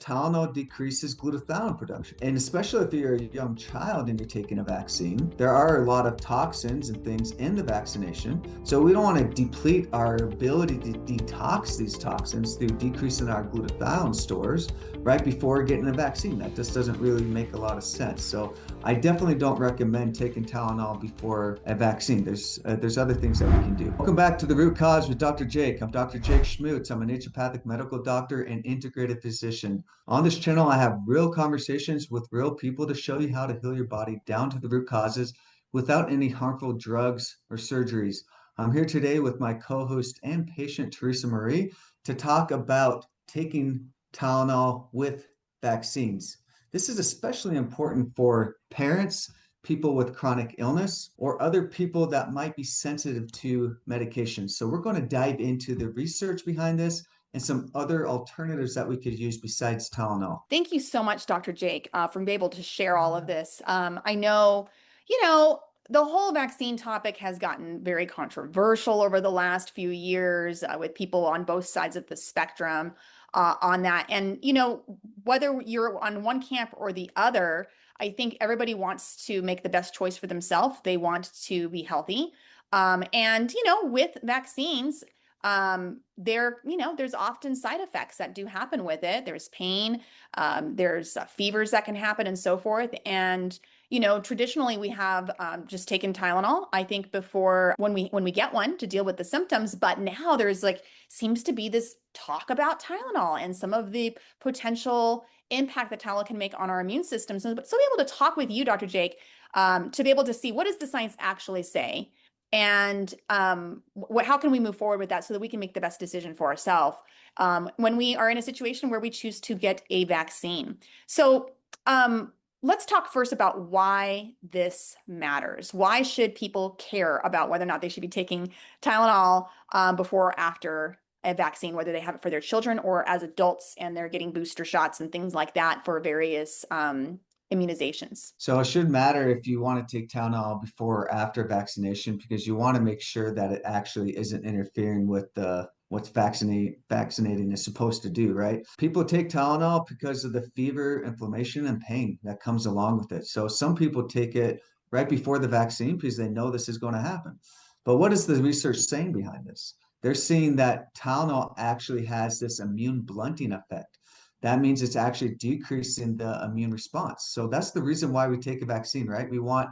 Tylenol decreases glutathione production. And especially if you're a young child and you're taking a vaccine, there are a lot of toxins and things in the vaccination. So we don't want to deplete our ability to detox these toxins through decreasing our glutathione stores right before getting a vaccine. That just doesn't really make a lot of sense. So I definitely don't recommend taking Tylenol before a vaccine. There's other things that we can do. Welcome back to The Root Cause with Dr. Jake. I'm Dr. Jake Schmutz. I'm a naturopathic medical doctor and integrative physician. On this channel, I have real conversations with real people to show you how to heal your body down to the root causes without any harmful drugs or surgeries. I'm here today with my co-host and patient, Teresa Marie, to talk about taking Tylenol with vaccines. This is especially important for parents, people with chronic illness, or other people that might be sensitive to medications. So we're going to dive into the research behind this and some other alternatives that we could use besides Tylenol. Thank you so much, Dr. Jake, for being able to share all of this. I know, you know, the whole vaccine topic has gotten very controversial over the last few years with people on both sides of the spectrum on that. And, whether you're on one camp or the other, I think everybody wants to make the best choice for themselves. They want to be healthy. With vaccines, there's often side effects that do happen with it. There's pain, there's fevers that can happen and so forth. And, traditionally we have just taken Tylenol, I think before when we get one to deal with the symptoms, but now there's seems to be this talk about Tylenol and some of the potential impact that Tylenol can make on our immune system. So be able to talk with you, Dr. Jake, to be able to see what does the science actually say? And how can we move forward with that so that we can make the best decision for ourselves when we are in a situation where we choose to get a vaccine? So let's talk first about why this matters. Why should people care about whether or not they should be taking Tylenol before or after a vaccine, whether they have it for their children or as adults and they're getting booster shots and things like that for various immunizations? So it should matter if you want to take Tylenol before or after vaccination because you want to make sure that it actually isn't interfering with what's vaccinating is supposed to do, right? People take Tylenol because of the fever, inflammation, and pain that comes along with it. So some people take it right before the vaccine because they know this is going to happen. But what is the research saying behind this? They're seeing that Tylenol actually has this immune blunting effect. That means it's actually decreasing the immune response. So that's the reason why we take a vaccine, right? We want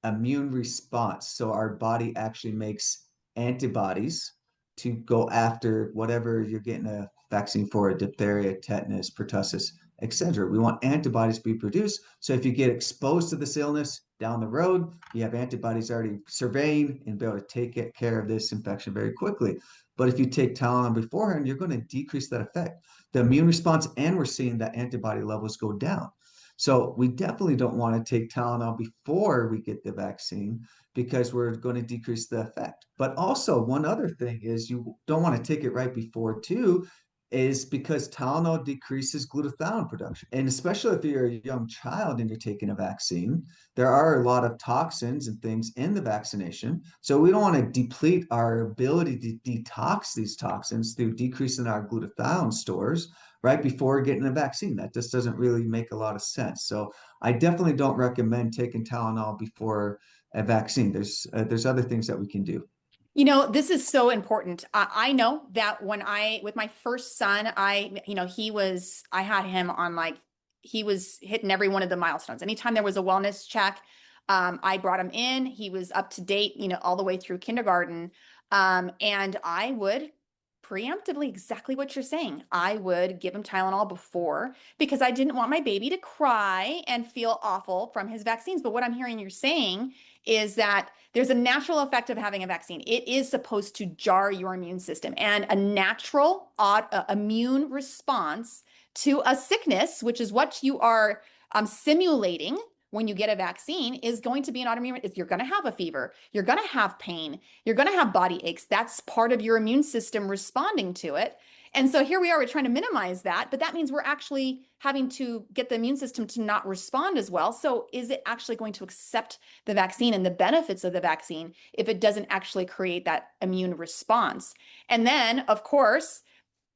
immune response. So our body actually makes antibodies to go after whatever you're getting a vaccine for, diphtheria, tetanus, pertussis, etc. We want antibodies to be produced. So if you get exposed to this illness down the road, you have antibodies already surveying and be able to take care of this infection very quickly. But if you take Tylenol beforehand, you're going to decrease that effect, the immune response, and we're seeing that antibody levels go down. So we definitely don't want to take Tylenol before we get the vaccine because we're going to decrease the effect. But also one other thing is you don't want to take it right before too, is because Tylenol decreases glutathione production. And especially if you're a young child and you're taking a vaccine, there are a lot of toxins and things in the vaccination. So we don't want to deplete our ability to detox these toxins through decreasing our glutathione stores right before getting a vaccine. That just doesn't really make a lot of sense. So I definitely don't recommend taking Tylenol before a vaccine. There's other things that we can do. This is so important. I know that with my first son, I had him on he was hitting every one of the milestones. Anytime there was a wellness check, I brought him in. He was up to date, all the way through kindergarten. And I would preemptively, exactly what you're saying. I would give him Tylenol before because I didn't want my baby to cry and feel awful from his vaccines. But what I'm hearing you're saying is that there's a natural effect of having a vaccine. It is supposed to jar your immune system, and a natural immune response to a sickness, which is what you are simulating when you get a vaccine, is going to be an autoimmune. If you're going to have a fever, you're going to have pain, you're going to have body aches. That's part of your immune system responding to it. And so here we are, we're trying to minimize that, but that means we're actually having to get the immune system to not respond as well. So is it actually going to accept the vaccine and the benefits of the vaccine if it doesn't actually create that immune response? And then, of course,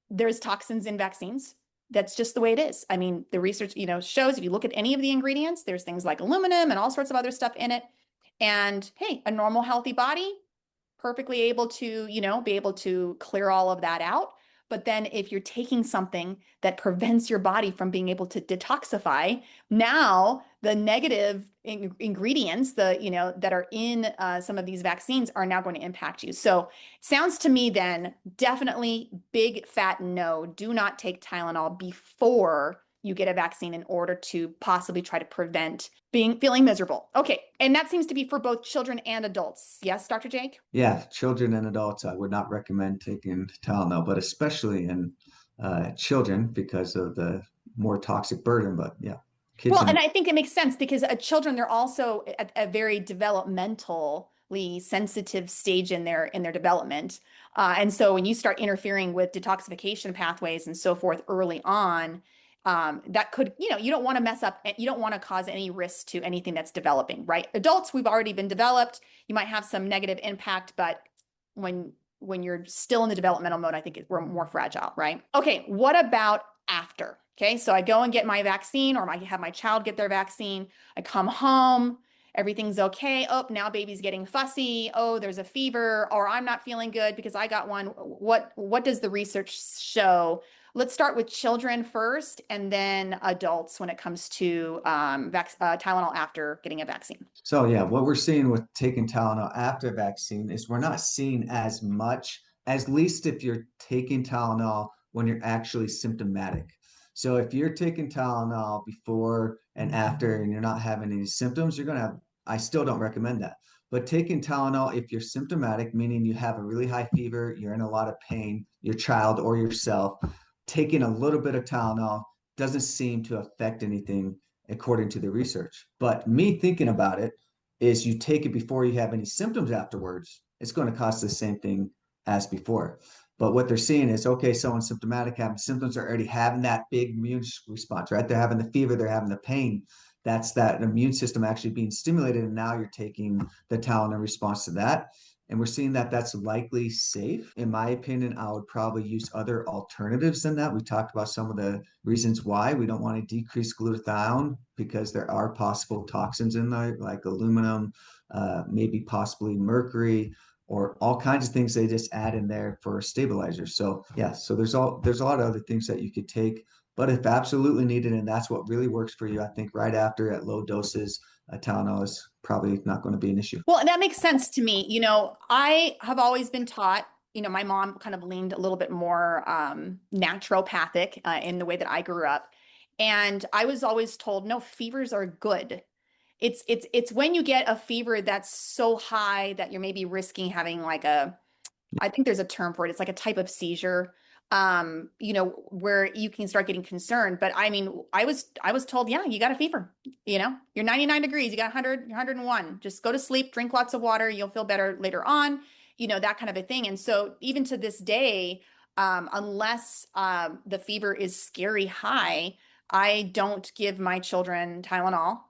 there's toxins in vaccines. That's just the way it is. I mean, the research, shows if you look at any of the ingredients, there's things like aluminum and all sorts of other stuff in it. And hey, a normal healthy body perfectly able to, be able to clear all of that out. But then if you're taking something that prevents your body from being able to detoxify, now the negative ingredients, that are in some of these vaccines are now going to impact you. So sounds to me then definitely big fat no, do not take Tylenol before you get a vaccine in order to possibly try to prevent feeling miserable. Okay. And that seems to be for both children and adults. Yes, Dr. Jake? Yeah, children and adults, I would not recommend taking Tylenol, but especially in children because of the more toxic burden. But yeah, kids Well, and and I think it makes sense because children, they're also at a very developmentally sensitive stage in their development. And so when you start interfering with detoxification pathways and so forth early on, that could, you don't want to mess up, you don't want to cause any risk to anything that's developing, right? Adults, we've already been developed. You might have some negative impact, but when you're still in the developmental mode, I think we're more fragile, right? Okay, what about after? Okay, so I go and get my vaccine, or I have my child get their vaccine. I come home, everything's okay. Oh, now baby's getting fussy. Oh, there's a fever, or I'm not feeling good because I got one. What does the research show? Let's start with children first, and then adults when it comes to Tylenol after getting a vaccine. so yeah, what we're seeing with taking Tylenol after vaccine is we're not seeing as much, at least if you're taking Tylenol when you're actually symptomatic. So if you're taking Tylenol before and after and you're not having any symptoms, you're gonna have, I still don't recommend that. But taking Tylenol if you're symptomatic, meaning you have a really high fever, you're in a lot of pain, your child or yourself, taking a little bit of Tylenol doesn't seem to affect anything according to the research. But me thinking about it is you take it before you have any symptoms afterwards, it's going to cost the same thing as before. But what they're seeing is, okay, someone's symptomatic, having symptoms, are already having that big immune response, right? They're having the fever, they're having the pain. That's that immune system actually being stimulated. And now you're taking the Tylenol response to that. And we're seeing that that's likely safe. In my opinion, I would probably use other alternatives than that. We talked about some of the reasons why we don't want to decrease glutathione because there are possible toxins in there, like aluminum, maybe possibly mercury, or all kinds of things they just add in there for stabilizers. So yeah, so there's a lot of other things that you could take, but if absolutely needed, and that's what really works for you, I think right after at low doses, Tylenol is probably not going to be an issue. Well, and that makes sense to me. I have always been taught, my mom kind of leaned a little bit more naturopathic in the way that I grew up. And I was always told, no, fevers are good. It's when you get a fever that's so high that you're maybe risking having like I think there's a term for it. It's like a type of seizure, where you can start getting concerned. But I mean, I was told, yeah, you got a fever, you're 99 degrees, you got 100, 101, just go to sleep, drink lots of water, you'll feel better later on, that kind of a thing. And so even to this day, unless the fever is scary high, I don't give my children Tylenol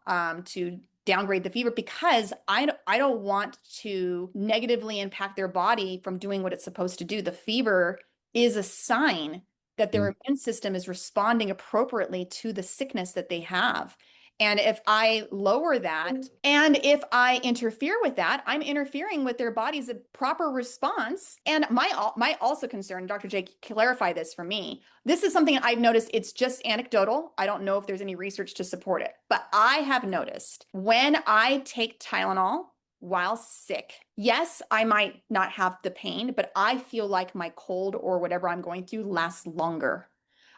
to downgrade the fever because I don't want to negatively impact their body from doing what it's supposed to do. The fever is a sign that their immune system is responding appropriately to the sickness that they have. And if I lower that and if I interfere with that, I'm interfering with their body's proper response. And my also concern, Dr. Jake, clarify this for me. This is something I've noticed. It's just anecdotal. I don't know if there's any research to support it, but I have noticed when I take Tylenol while sick, yes, I might not have the pain, but I feel like my cold or whatever I'm going through lasts longer.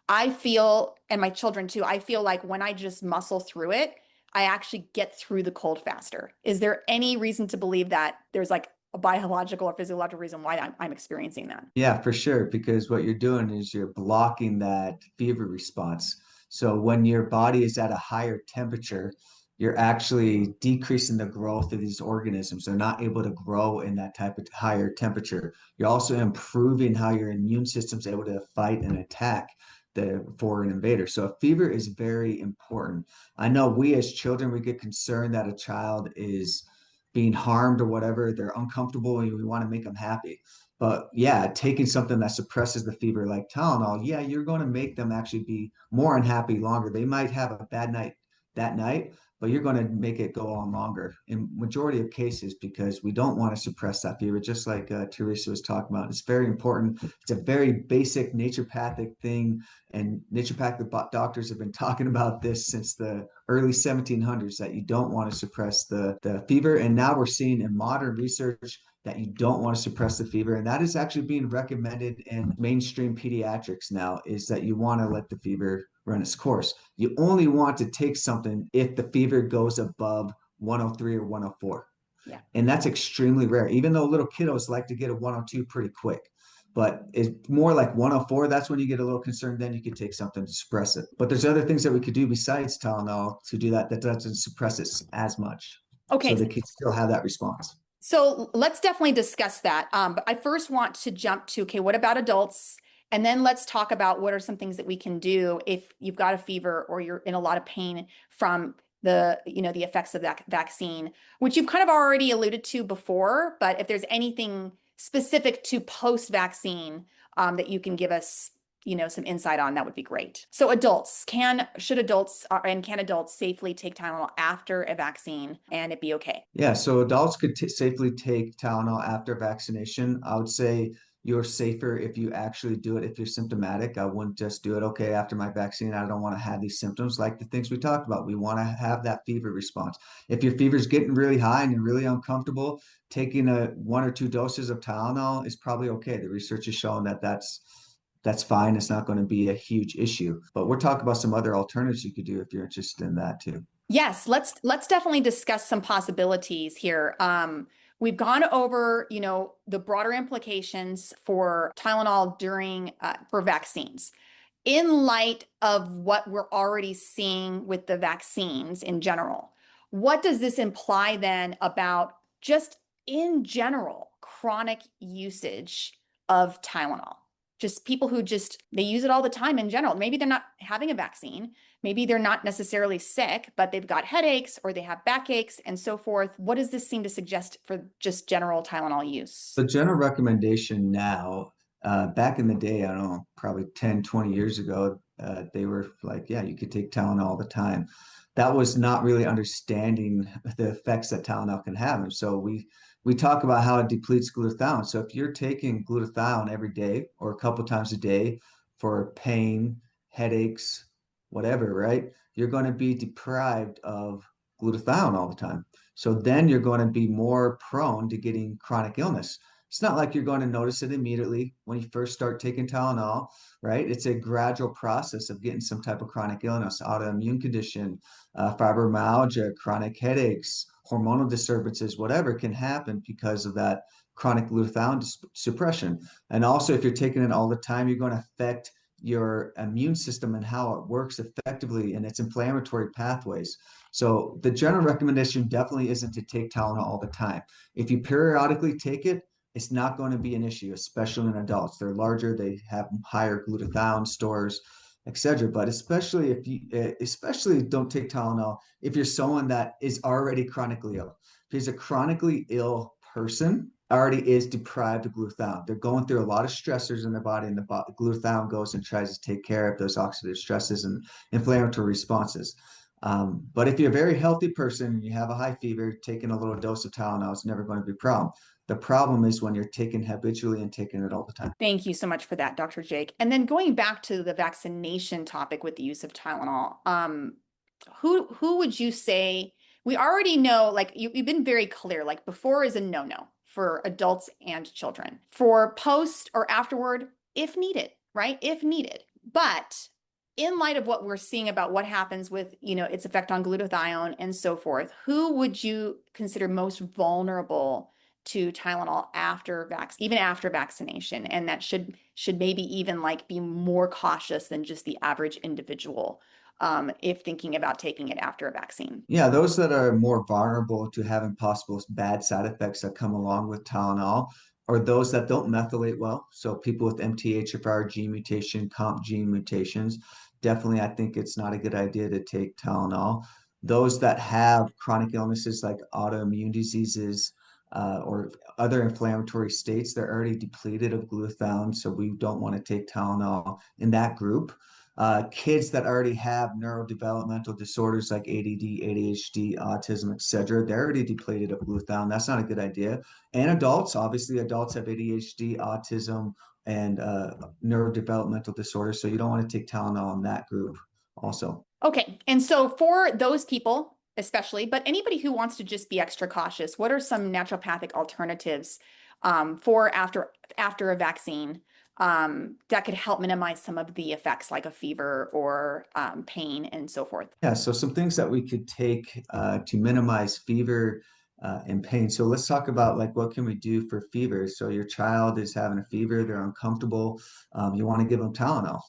I feel, and my children too, I feel like when I just muscle through it, I actually get through the cold faster. Is there any reason to believe that there's like a biological or physiological reason why I'm experiencing that? Yeah, for sure. Because what you're doing is you're blocking that fever response. So when your body is at a higher temperature, you're actually decreasing the growth of these organisms. They're not able to grow in that type of higher temperature. You're also improving how your immune system's able to fight and attack the foreign invader. So a fever is very important. I know we as children, we get concerned that a child is being harmed or whatever. They're uncomfortable and we want to make them happy. But yeah, taking something that suppresses the fever like Tylenol, yeah, you're going to make them actually be more unhappy longer. They might have a bad night that night, but you're going to make it go on longer in majority of cases because we don't want to suppress that fever, just like Teresa was talking about. It's very important. It's a very basic naturopathic thing, and naturopathic doctors have been talking about this since the early 1700s that you don't want to suppress the fever. And now we're seeing in modern research that you don't want to suppress the fever. And that is actually being recommended in mainstream pediatrics now, is that you want to let the fever run its course. You only want to take something if the fever goes above 103 or 104. Yeah. And that's extremely rare, even though little kiddos like to get a 102 pretty quick. But it's more like 104. That's when you get a little concerned. Then you could take something to suppress it. But there's other things that we could do besides Tylenol to do that that doesn't suppress it as much. So Okay. they can still have that response. So let's definitely discuss that. But I first want to jump to, okay, what about adults? And then let's talk about what are some things that we can do if you've got a fever or you're in a lot of pain from the effects of that vaccine, which you've kind of already alluded to before. But if there's anything specific to post-vaccine that you can give us, some insight on, that would be great. So adults, can adults safely take Tylenol after a vaccine and it be okay? Yeah, so adults could safely take Tylenol after vaccination. I would say you're safer if you actually do it if you're symptomatic. I wouldn't just do it, okay, after my vaccine, I don't want to have these symptoms like the things we talked about. We want to have that fever response. If your fever's getting really high and you're really uncomfortable, taking a 1 or 2 doses of Tylenol is probably okay. The research has shown that that's fine. It's not going to be a huge issue. But we're talking about some other alternatives you could do if you're interested in that too. Yes, let's definitely discuss some possibilities here. We've gone over, the broader implications for Tylenol during for vaccines. In light of what we're already seeing with the vaccines in general, what does this imply then about just in general chronic usage of Tylenol? Just people who they use it all the time in general. Maybe they're not having a vaccine. Maybe they're not necessarily sick, but they've got headaches or they have backaches and so forth. What does this seem to suggest for just general Tylenol use? The general recommendation now, back in the day, I don't know, probably 10, 20 years ago, they were like, yeah, you could take Tylenol all the time. That was not really understanding the effects that Tylenol can have. And so we talk about how it depletes glutathione. So if you're taking glutathione every day or a couple times a day for pain, headaches, whatever, right? You're going to be deprived of glutathione all the time. So then you're going to be more prone to getting chronic illness. It's not like you're going to notice it immediately when you first start taking Tylenol, right? It's a gradual process of getting some type of chronic illness, autoimmune condition, fibromyalgia, chronic headaches, hormonal disturbances, whatever can happen because of that chronic glutathione suppression. And also, if you're taking it all the time, you're going to affect your immune system and how it works effectively in its inflammatory pathways. So the general recommendation definitely isn't to take Tylenol all the time. If you periodically take it, it's not going to be an issue, especially in adults. They're larger, they have higher glutathione stores, etc. But especially don't take Tylenol if you're someone that is already chronically ill. If he's a chronically ill person, already is deprived of glutathione. They're going through a lot of stressors in their body, and the glutathione goes and tries to take care of those oxidative stresses and inflammatory responses. But if you're a very healthy person, you have a high fever, taking a little dose of Tylenol is never going to be a problem. The problem is when you're taking habitually and taking it all the time. Thank you so much for that, Dr. Jake. And then going back to the vaccination topic with the use of Tylenol, who would you say, we already know, like you've been very clear, like before is a no-no for adults and children. For post or afterward, if needed, right? If needed. But in light of what we're seeing about what happens with, its effect on glutathione and so forth, who would you consider most vulnerable to Tylenol even after vaccination, and that should maybe even like be more cautious than just the average individual if thinking about taking it after a vaccine? Yeah, those that are more vulnerable to having possible bad side effects that come along with Tylenol are those that don't methylate well. So people with MTHFR gene mutation, COMP gene mutations, definitely I think it's not a good idea to take Tylenol. Those that have chronic illnesses like autoimmune diseases, or other inflammatory states, they're already depleted of glutathione, so we don't want to take Tylenol in that group. Kids that already have neurodevelopmental disorders like ADD, ADHD, autism, etc., they're already depleted of glutathione. That's not a good idea. And adults, obviously, adults have ADHD, autism, and neurodevelopmental disorders, so you don't want to take Tylenol in that group also. Okay. And so for those people, especially, but anybody who wants to just be extra cautious, what are some naturopathic alternatives for after a vaccine that could help minimize some of the effects like a fever or pain and so forth? Yeah, so some things that we could take to minimize fever and pain. So let's talk about like what can we do for fever. So your child is having a fever, they're uncomfortable. You want to give them Tylenol,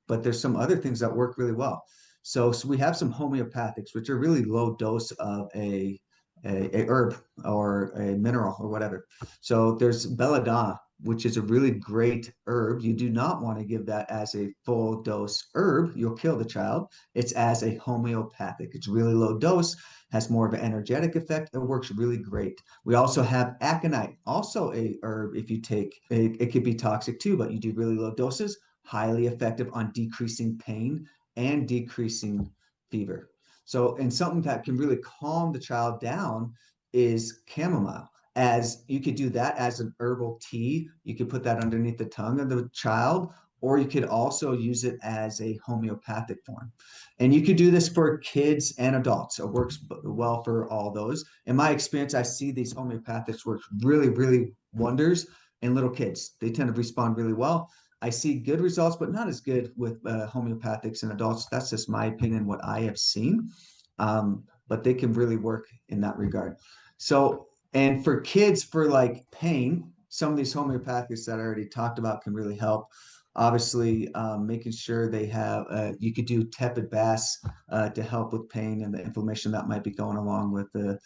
but there's some other things that work really well. So we have some homeopathics, which are really low dose of a herb or a mineral or whatever. So there's belladonna, which is a really great herb. You do not want to give that as a full dose herb. You'll kill the child. It's as a homeopathic. It's really low dose, has more of an energetic effect. It works really great. We also have aconite, also a herb. If you take it could be toxic too, but you do really low doses, highly effective on decreasing pain and decreasing fever. So, and something that can really calm the child down is chamomile. As you could do that as an herbal tea, you could put that underneath the tongue of the child, or you could also use it as a homeopathic form. And you could do this for kids and adults. It works well for all those. In my experience, I see these homeopathics work really, really wonders in little kids. They tend to respond really well. I see good results, but not as good with homeopathics in adults. That's just my opinion, what I have seen. But they can really work in that regard. So, and for kids, for like pain, some of these homeopathics that I already talked about can really help. Obviously, making sure they have, you could do tepid baths to help with pain and the inflammation that might be going along with the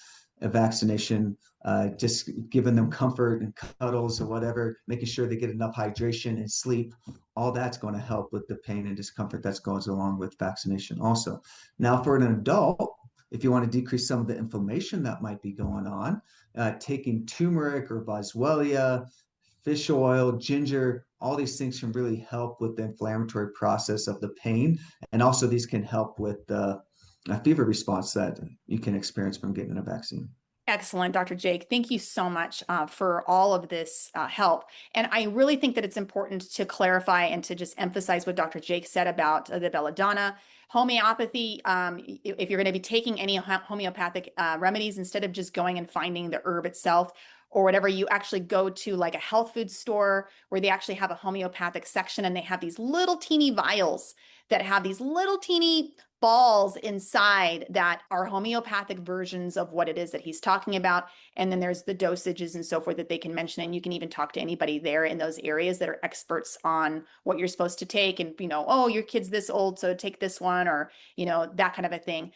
vaccination, just giving them comfort and cuddles or whatever, making sure they get enough hydration and sleep. All that's going to help with the pain and discomfort that goes along with vaccination also. Now, for an adult, if you want to decrease some of the inflammation that might be going on, taking turmeric or boswellia, fish oil, ginger, all these things can really help with the inflammatory process of the pain. And also these can help with the fever response that you can experience from getting a vaccine. Excellent, Dr. Jake. Thank you so much for all of this help. And I really think that it's important to clarify and to just emphasize what Dr. Jake said about the belladonna. Homeopathy, if you're going to be taking any homeopathic remedies, instead of just going and finding the herb itself or whatever, you actually go to like a health food store where they actually have a homeopathic section and they have these little teeny vials that have these little teeny balls inside that are homeopathic versions of what it is that he's talking about. And then there's the dosages and so forth that they can mention. And you can even talk to anybody there in those areas that are experts on what you're supposed to take. And, oh, your kid's this old, so take this one, or, that kind of a thing.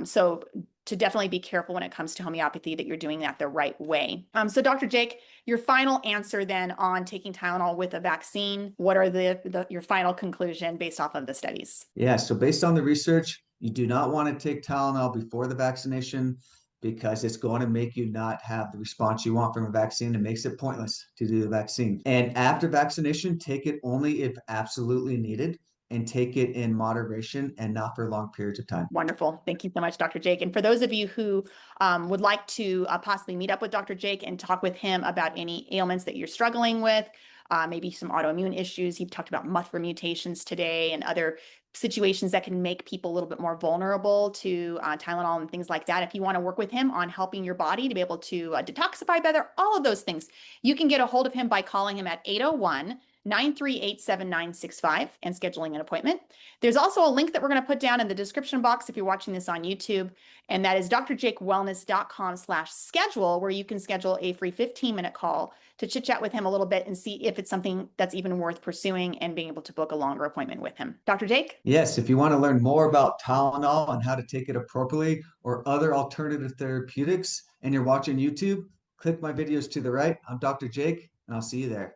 So to definitely be careful when it comes to homeopathy that you're doing that the right way. So Dr. Jake, your final answer then on taking Tylenol with a vaccine, what are your final conclusion based off of the studies? Yeah, so based on the research, you do not want to take Tylenol before the vaccination because it's going to make you not have the response you want from a vaccine. It makes it pointless to do the vaccine. And after vaccination, take it only if absolutely needed and take it in moderation and not for long periods of time. Wonderful. Thank you so much, Dr. Jake. And for those of you who would like to possibly meet up with Dr. Jake and talk with him about any ailments that you're struggling with, maybe some autoimmune issues. He talked about MUFR mutations today and other situations that can make people a little bit more vulnerable to Tylenol and things like that. If you want to work with him on helping your body to be able to detoxify better, all of those things, you can get a hold of him by calling him at 801-938-7965 and scheduling an appointment. There's also a link that we're going to put down in the description box if you're watching this on YouTube, and that is drjakewellness.com/schedule, where you can schedule a free 15-minute call to chit chat with him a little bit and see if it's something that's even worth pursuing and being able to book a longer appointment with him. Dr. Jake? Yes, if you want to learn more about Tylenol and how to take it appropriately or other alternative therapeutics and you're watching YouTube, click my videos to the right. I'm Dr. Jake, and I'll see you there.